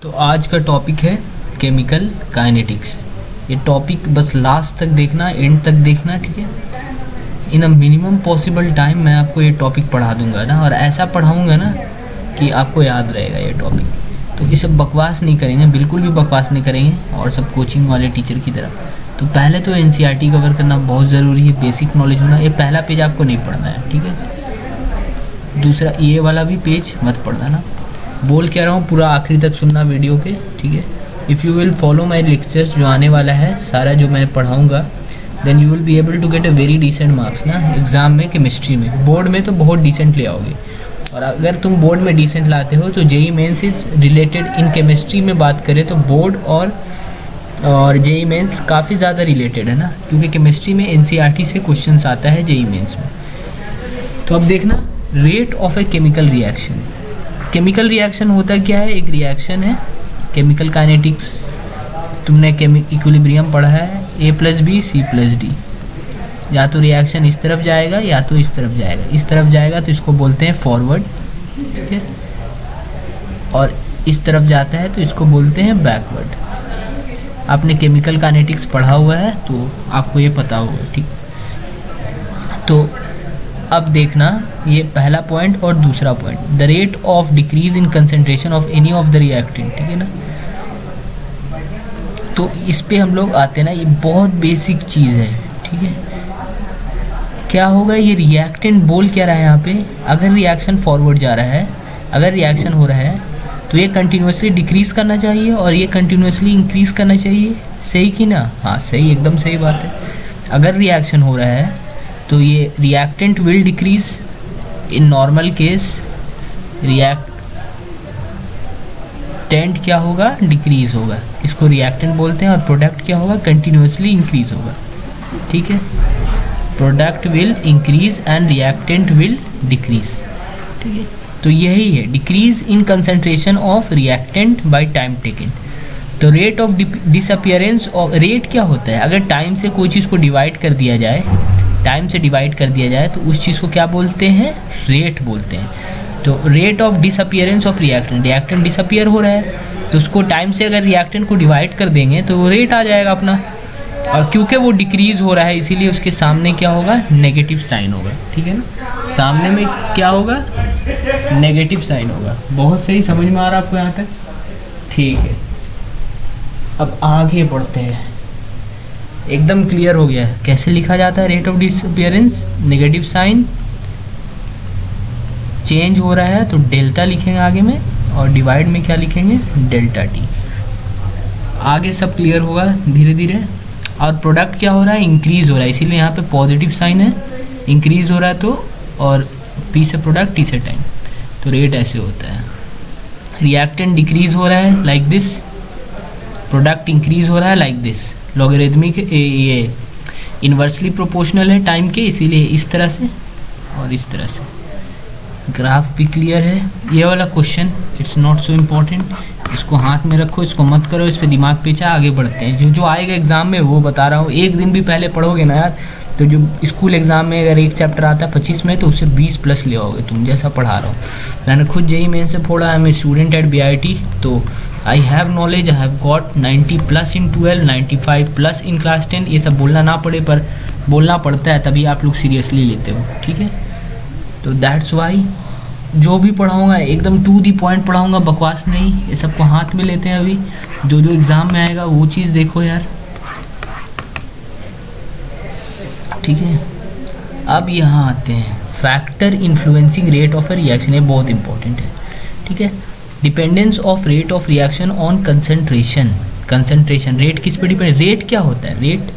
तो आज का टॉपिक है केमिकल काइनेटिक्स। ये टॉपिक बस लास्ट तक देखना, एंड तक देखना, ठीक है। इन अ मिनिमम पॉसिबल टाइम मैं आपको ये टॉपिक पढ़ा दूंगा ना, और ऐसा पढ़ाऊंगा ना कि आपको याद रहेगा ये टॉपिक। तो ये सब बकवास नहीं करेंगे, बिल्कुल भी बकवास नहीं करेंगे, और सब कोचिंग वाले टीचर की तरह। तो पहले तो एनसीईआरटी कवर करना बहुत ज़रूरी है, बेसिक नॉलेज होना। ये पहला पेज आपको नहीं पढ़ना है, ठीक है। दूसरा ये वाला भी पेज मत पढ़ना ना। बोल क्या रहा हूँ पूरा आखिरी तक सुनना वीडियो के, ठीक है। If you will follow my lectures, जो आने वाला है सारा जो मैं पढ़ाऊँगा, then you will be able to get a very decent marks ना एग्ज़ाम में, केमिस्ट्री में। बोर्ड में तो बहुत डिसेंट ले आओगे, और अगर तुम बोर्ड में डिसेंट लाते हो तो JEE Mains is related in chemistry में बात करें तो बोर्ड और जेई मेंस काफ़ी ज़्यादा रिलेटेड है ना, क्योंकि केमिस्ट्री में एनसीईआरटी से क्वेश्चंस आता है जेई मेंस में। तो अब देखना, rate of a chemical reaction. Chemical reaction होता क्या है? एक रिएक्शन है, केमिकल काइनेटिक्स तुमने इक्विलिब्रियम पढ़ा है, A+B C+D। या तो रिएक्शन इस तरफ जाएगा या तो इस तरफ जाएगा। इस तरफ जाएगा तो इसको बोलते हैं फॉरवर्ड, ठीक है, और इस तरफ जाता है तो इसको बोलते हैं बैकवर्ड। आपने केमिकल काइनेटिक्स पढ़ा हुआ है तो आपको ये पता होगा, ठीक। तो अब देखना, ये पहला पॉइंट और दूसरा point, the rate of decrease in concentration of any of the reactant, ठीक है ना। तो इस पे हम लोग आते हैं ना, ये बहुत बेसिक चीज़ है, ठीक है। क्या होगा, ये रिएक्टेंट बोल क्या रहा है यहाँ पे? अगर रिएक्शन फॉरवर्ड जा रहा है, अगर रिएक्शन हो रहा है तो ये कंटिन्यूसली डिक्रीज़ करना चाहिए और ये कंटिन्यूसली इंक्रीज़ करना चाहिए। सही कि ना? हाँ सही, एकदम सही बात है। अगर रिएक्शन हो रहा है तो ये reactant will decrease. In normal case reactant क्या होगा? डिक्रीज होगा। इसको रिएक्टेंट बोलते हैं। और प्रोडक्ट क्या होगा? कंटिन्यूसली इंक्रीज होगा, ठीक है। Product will increase and reactant will decrease, ठीक है। तो यही है decrease in concentration of reactant by time taken. तो rate of disappearance of, rate क्या होता है? अगर टाइम से कोई चीज़ को डिवाइड कर दिया जाए, टाइम से डिवाइड कर दिया जाए तो उस चीज़ को क्या बोलते हैं? रेट बोलते हैं। तो rate of disappearance of reactant, reactant disappear हो रहा है तो उसको टाइम से अगर रिएक्टेंट को डिवाइड कर देंगे तो वो रेट आ जाएगा अपना। और क्योंकि वो डिक्रीज़ हो रहा है इसीलिए उसके सामने क्या होगा? नेगेटिव साइन होगा, ठीक है ना। सामने में क्या होगा? नेगेटिव साइन होगा। बहुत सही, समझ में आ रहा है आपको यहाँ तक? ठीक है, अब आगे बढ़ते हैं। एकदम क्लियर हो गया है कैसे लिखा जाता है rate of disappearance. Negative sign change हो रहा है तो डेल्टा लिखेंगे आगे में, और डिवाइड में क्या लिखेंगे? Delta T. आगे सब क्लियर होगा धीरे धीरे। और प्रोडक्ट क्या हो रहा है? इंक्रीज हो रहा है, इसीलिए यहाँ पे पॉजिटिव साइन है। इंक्रीज हो रहा है तो, और पी से प्रोडक्ट, टी से टाइम, तो रेट ऐसे होता है। रिएक्टेंट डिक्रीज हो रहा है लाइक दिस, प्रोडक्ट इंक्रीज हो रहा है लाइक दिस। लॉगरिथमिक, ये इन्वर्सली प्रोपोर्शनल है टाइम के, इसीलिए इस तरह से और इस तरह से। ग्राफ भी क्लियर है। ये वाला question it's not so important, इसको हाथ में रखो, इसको मत करो, इस पर दिमाग पेचा। आगे बढ़ते हैं। जो आएगा एग्जाम में वो बता रहा हूँ। एक दिन भी पहले पढ़ोगे ना यार, तो जो स्कूल एग्जाम में अगर एक चैप्टर आता है 25 में तो उसे 20+ ले आओगे तुम, जैसा पढ़ा रहा हूँ। मैंने खुद जेई मेन से पढ़ा, I am a student at BIT, तो I have knowledge, I have got 90+ in 12, 95+ in class 10। ये सब बोलना ना पड़े पर बोलना पड़ता है, तभी आप लोग सीरियसली लेते हो, ठीक है। तो दैट्स वाई जो भी पढ़ाऊँगा एकदम टू दी पॉइंट पढ़ाऊँगा, बकवास नहीं। ये सबको हाथ में लेते हैं अभी, जो जो एग्ज़ाम में आएगा वो चीज़ देखो यार, ठीक है। अब यहाँ आते हैं, factor influencing rate of A reaction. ये बहुत इंपॉर्टेंट है, ठीक है। Dependence of rate of reaction on concentration. Concentration, rate किस पे डिपेंड? रेट क्या होता है? रेट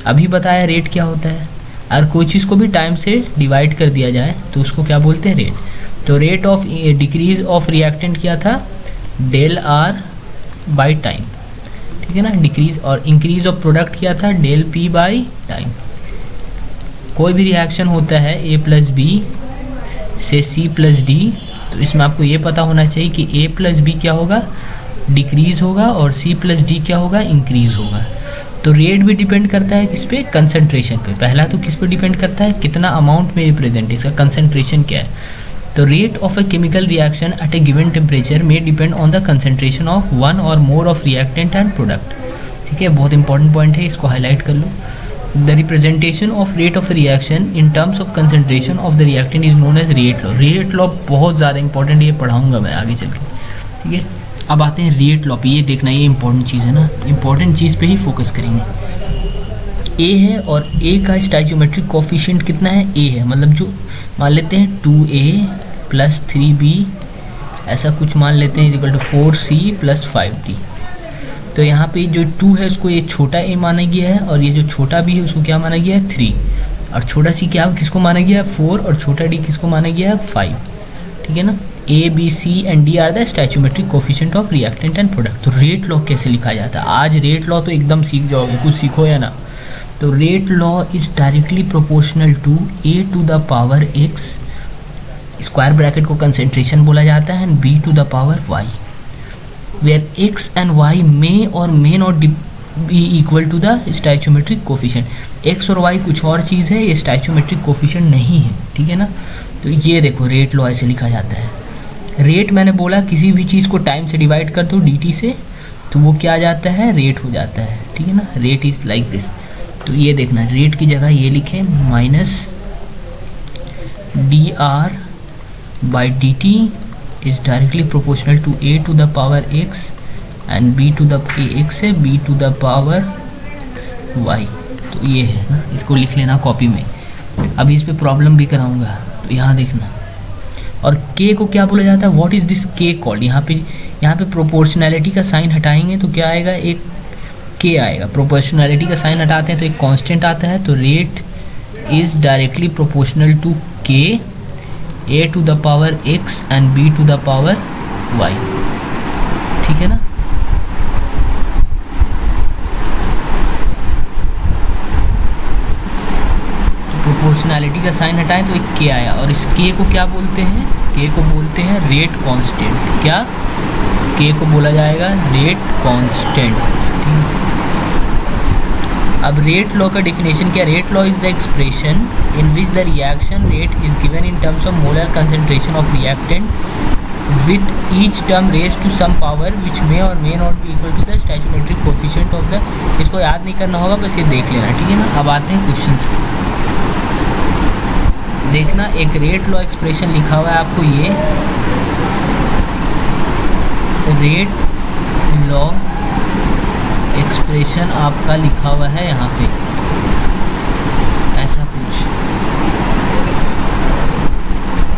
अभी बताया, रेट क्या होता है? अगर कोई चीज़ को भी टाइम से डिवाइड कर दिया जाए तो उसको क्या बोलते हैं? रेट। तो rate of decrease of reactant क्या था? डेल आर बाई टाइम, ठीक है ना, डिक्रीज। और इंक्रीज ऑफ प्रोडक्ट क्या था? Del P by time. कोई भी रिएक्शन होता है A+B से C+D, तो इसमें आपको ये पता होना चाहिए कि A+B क्या होगा? डिक्रीज होगा, और C+D क्या होगा? इंक्रीज होगा। तो रेट भी डिपेंड करता है किस पे? कंसंट्रेशन पे। पहला तो किस पे डिपेंड करता है? कितना अमाउंट में ये प्रेजेंट है, इसका कंसंट्रेशन क्या है। तो rate of a chemical reaction at a given temperature में depend on the concentration of one और more of reactant and product. ठीक है, बहुत इंपॉर्टेंट पॉइंट है, इसको हाईलाइट कर लो। The representation of rate of reaction in terms of concentration of the reactant is known as rate law. Rate law बहुत ज़्यादा इंपॉर्टेंट, ये पढ़ाऊंगा मैं आगे चल के। ठीक है, अब आते हैं रेट लॉ पे। ये देखना, ये इंपॉर्टेंट चीज़ है ना, इंपॉर्टेंट चीज़ पे ही फोकस करेंगे। ए है और ए का स्टाइचियोमेट्रिक कोफिशिएंट कितना है, ए है, मतलब जो मान लेते हैं 2a + 3b ऐसा कुछ मान लेते हैं, इक्वल टू 4c + 5d। तो यहाँ पे जो 2 है उसको ये छोटा a माना गया है, और ये जो छोटा b है उसको क्या माना गया है, 3, और छोटा c क्या किसको माना गया है, 4, और छोटा d किसको माना गया है, 5। ठीक है ना, a b c and d are the stoichiometric coefficient of reactant and product. तो रेट लॉ कैसे लिखा जाता है, आज रेट लॉ तो एकदम सीख जाओगे, कुछ सीखो या ना। तो rate law is directly proportional to a to the power x, square bracket को कंसेंट्रेशन बोला जाता है, and b to the power y, where x and y may और may not be equal to the stoichiometric coefficient. x और y कुछ और चीज़ है, ये स्टैच्यूमेट्रिक कोफिशिएंट नहीं है। ठीक है ना, तो ये देखो रेट लॉ ऐसे लिखा जाता है। रेट मैंने बोला किसी भी चीज़ को टाइम से डिवाइड कर दो dt से, तो वो क्या आ जाता है, रेट हो जाता है। ठीक है ना, रेट इज़ लाइक दिस। तो ये देखना, रेट की जगह ये लिखें -dr/dt is directly proportional to a to the power x and b to the x है b to the power y। तो ये है ना, इसको लिख लेना कॉपी में, अभी इस पे प्रॉब्लम भी कराऊंगा। तो यहाँ देखना, और k को क्या बोला जाता है, what is this k called. यहाँ पे प्रोपोर्शनैलिटी का साइन हटाएंगे तो क्या आएगा, एक k आएगा। प्रोपोर्शनैलिटी का साइन हटाते हैं तो एक कांस्टेंट आता है। तो rate is directly proportional to k, a to the power x and b to the power y। ठीक है ना, तो प्रोपोर्शनैलिटी का साइन हटाएं तो एक k आया, और इस k को क्या बोलते हैं, k को बोलते हैं रेट कांस्टेंट। क्या, k को बोला जाएगा रेट कांस्टेंट। अब रेट लॉ का डेफिनेशन क्या, rate law is the expression in which the reaction rate is given in terms of molar concentration of reactant with each term raise to some power which may और may not be equal to the stoichiometric coefficient of the. इसको याद नहीं करना होगा, बस ये देख लेना। ठीक है ना, अब आते हैं क्वेश्चंस पे। देखना, एक रेट लॉ एक्सप्रेशन लिखा हुआ है आपको, ये रेट लॉ एक्सप्रेशन आपका लिखा हुआ है यहाँ पे, ऐसा कुछ।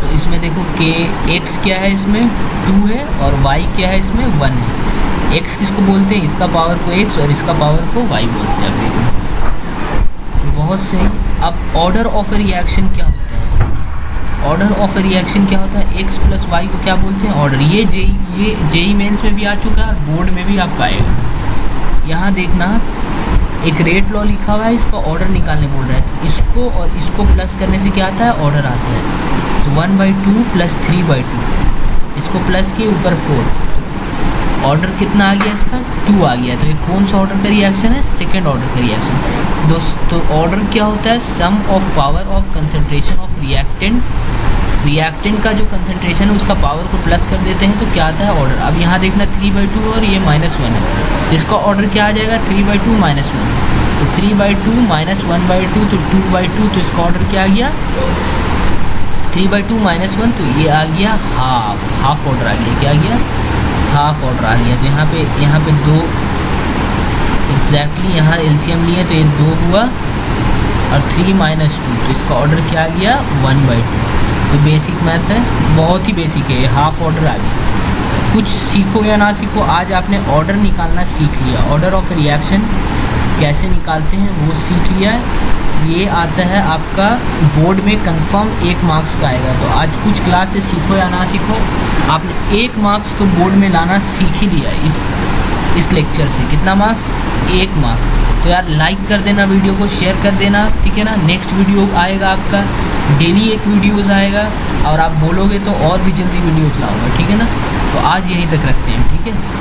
तो इसमें देखो k x क्या है, इसमें 2 है, और y क्या है, इसमें 1 है। x किसको बोलते हैं, इसका पावर को x और इसका पावर को y बोलते हैं। अब देखो, बहुत सही। अब ऑर्डर ऑफ रिएक्शन क्या होता है, ऑर्डर ऑफ रिएक्शन क्या होता है, x + y को क्या बोलते हैं, ऑर्डर। ये जेई मेंस में भी आ चुका है और बोर्ड में भी आपका आएगा। यहाँ देखना, एक रेट लॉ लिखा हुआ है, इसका ऑर्डर निकालने बोल रहा है, तो इसको और इसको प्लस करने से क्या आता है, ऑर्डर आता है। तो 1/2 + 3/2, इसको प्लस के ऊपर 4, ऑर्डर कितना आ गया, इसका 2 आ गया। तो ये कौन सा ऑर्डर का रिएक्शन है, सेकेंड ऑर्डर का रिएक्शन। दोस्तों, ऑर्डर क्या होता है, sum of power of concentration of reactant. Reactant का जो कंसंट्रेशन है उसका पावर को प्लस कर देते हैं तो क्या आता है, ऑर्डर। अब यहाँ देखना 3/2 और ये -1 है, जिसका ऑर्डर क्या आ जाएगा, 3/2 - 1। तो 3/2 - 1/2 तो 2/2, तो इसका ऑर्डर क्या आ गया, 3/2 - 1, तो ये आ गया हाफ ऑर्डर आ गया। क्या आ गया, हाफ ऑर्डर आ गया। तो यहाँ पे 2 एग्जैक्टली, यहाँ एलसीएम लिए तो ये 2 हुआ, और 3 - 2, तो इसका ऑर्डर क्या आ गया, 1/2। तो बेसिक मैथ है, बहुत ही बेसिक है, हाफ ऑर्डर आ गया। कुछ सीखो या ना सीखो, आज आपने ऑर्डर निकालना सीख लिया। ऑर्डर ऑफ रिएक्शन कैसे निकालते हैं वो सीख लिया है। ये आता है आपका बोर्ड में कंफर्म 1 मार्क्स का आएगा। तो आज कुछ क्लास से सीखो या ना सीखो, आपने 1 मार्क्स तो बोर्ड में लाना सीख ही लिया इस लेक्चर से। कितना मार्क्स, 1 मार्क्स। तो यार लाइक कर देना, वीडियो को शेयर कर देना। ठीक है ना, नेक्स्ट वीडियो आएगा आपका, डेली एक वीडियोज़ आएगा, और आप बोलोगे तो और भी जल्दी वीडियोज़ लाऊंगा। ठीक है ना, तो आज यहीं तक रखते हैं। ठीक है।